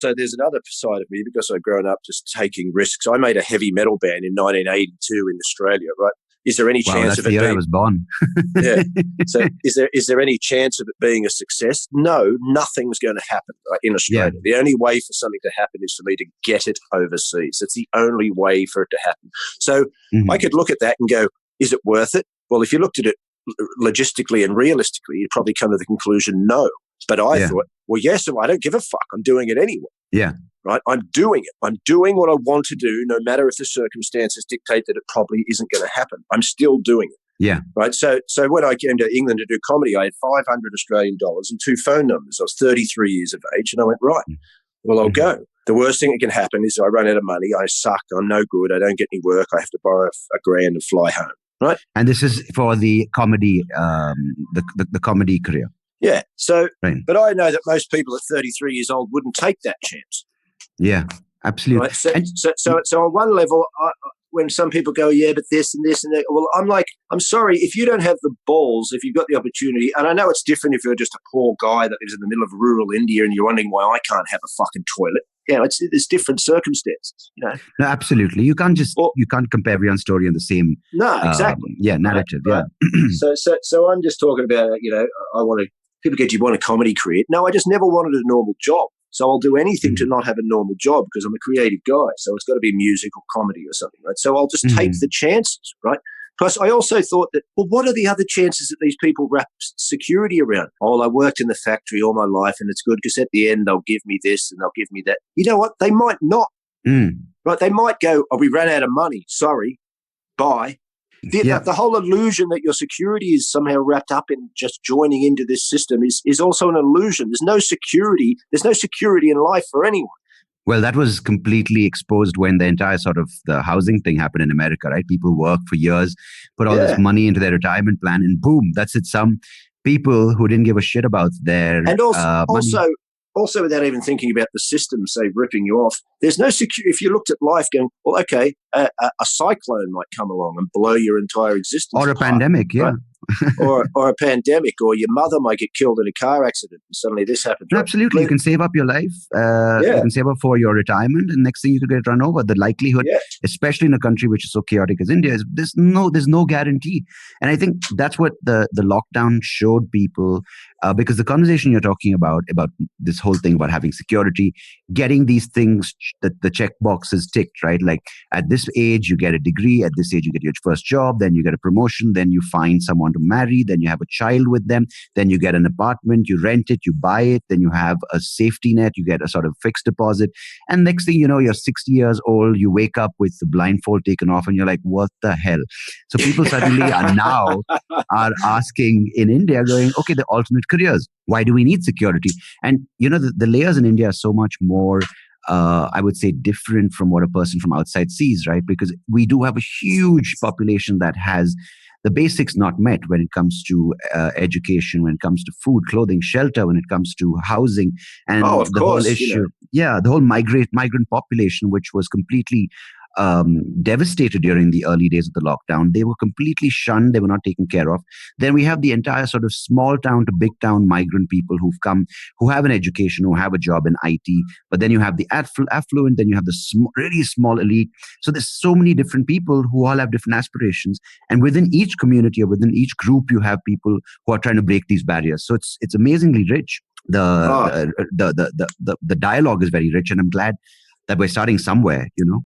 So there's another side of me, because I've grown up just taking risks. I made a heavy metal band in 1982 in Australia, right? Is there any chance of it being... That's the year I was born. Yeah. So is there any chance of it being a success? No, nothing's going to happen in Australia. Yeah. The only way for something to happen is for me to get it overseas. It's the only way for it to happen. So I could look at that and go, is it worth it? Well, if you looked at it logistically and realistically, you'd probably come to the conclusion, no. But I thought, well, yes, I don't give a fuck. I'm doing it anyway. Yeah. Right? I'm doing it. I'm doing what I want to do, no matter if the circumstances dictate that it probably isn't going to happen. I'm still doing it. Yeah. Right. So when I came to England to do comedy, I had 500 Australian dollars and 2 phone numbers. I was 33 years of age, and I went, right, well, I'll go. The worst thing that can happen is I run out of money. I suck. I'm no good. I don't get any work. I have to borrow $1,000 and fly home. Right. And this is for the comedy, the comedy career. Yeah. So, but I know that most people at 33 years old wouldn't take that chance. Yeah, absolutely. Right? So on one level, when some people go, yeah, but this and this and that, well, I'm like, I'm sorry, if you don't have the balls, if you've got the opportunity, and I know it's different if you're just a poor guy that lives in the middle of rural India and you're wondering why I can't have a fucking toilet. You know, there's different circumstances, you know. No, absolutely. You can't compare everyone's story in the same exactly. Narrative. Right. Yeah. So I'm just talking about, you know, people get, do you want a comedy career? No, I just never wanted a normal job. So I'll do anything to not have a normal job because I'm a creative guy. So it's got to be music or comedy or something, right? So I'll just take the chances, right? Plus, I also thought that, well, what are the other chances that these people wrap security around? Oh, I worked in the factory all my life and it's good because at the end they'll give me this and they'll give me that. You know what? They might not, right? They might go, oh, we ran out of money. Sorry. Bye. The whole illusion that your security is somehow wrapped up in just joining into this system is also an illusion. There's no security. There's no security in life for anyone. Well, that was completely exposed when the entire sort of the housing thing happened in America, right? People work for years, put all this money into their retirement plan, and boom, that's it. Some people who didn't give a shit about their money. Also, without even thinking about the system, say, ripping you off, there's no security. If you looked at life going, well, okay, a cyclone might come along and blow your entire existence or a apart, pandemic, right? or a pandemic, or your mother might get killed in a car accident and suddenly this happens. Right? Absolutely. You can save up your life. You can save up for your retirement, and next thing you could get run over. The likelihood, especially in a country which is so chaotic as India, is there's no guarantee. And I think that's what the lockdown showed people, because the conversation you're talking about this whole thing about having security, getting these things, that the check boxes ticked, right? Like at this age, you get a degree. At this age, you get your first job. Then you get a promotion. Then you find someone to marry. Then you have a child with them. Then you get an apartment. You rent it. You buy it. Then you have a safety net. You get a sort of fixed deposit. And next thing you know, you're 60 years old. You wake up with the blindfold taken off, and you're like, "What the hell?" So people suddenly are asking in India, going, "Okay, the alternate careers. Why do we need security?" And the layers in India are so much more, I would say, different from what a person from outside sees, right? Because we do have a huge population that has the basics not met when it comes to education, when it comes to food, clothing, shelter, when it comes to housing, and whole issue. The whole migrant population, which was completely devastated during the early days of the lockdown. They were completely shunned. They were not taken care of. Then we have the entire sort of small town to big town migrant people who've come, who have an education, who have a job in IT. But then you have the affluent, then you have the really small elite. So there's so many different people who all have different aspirations. And within each community or within each group, you have people who are trying to break these barriers. So it's amazingly rich. The dialogue is very rich, and I'm glad that we're starting somewhere,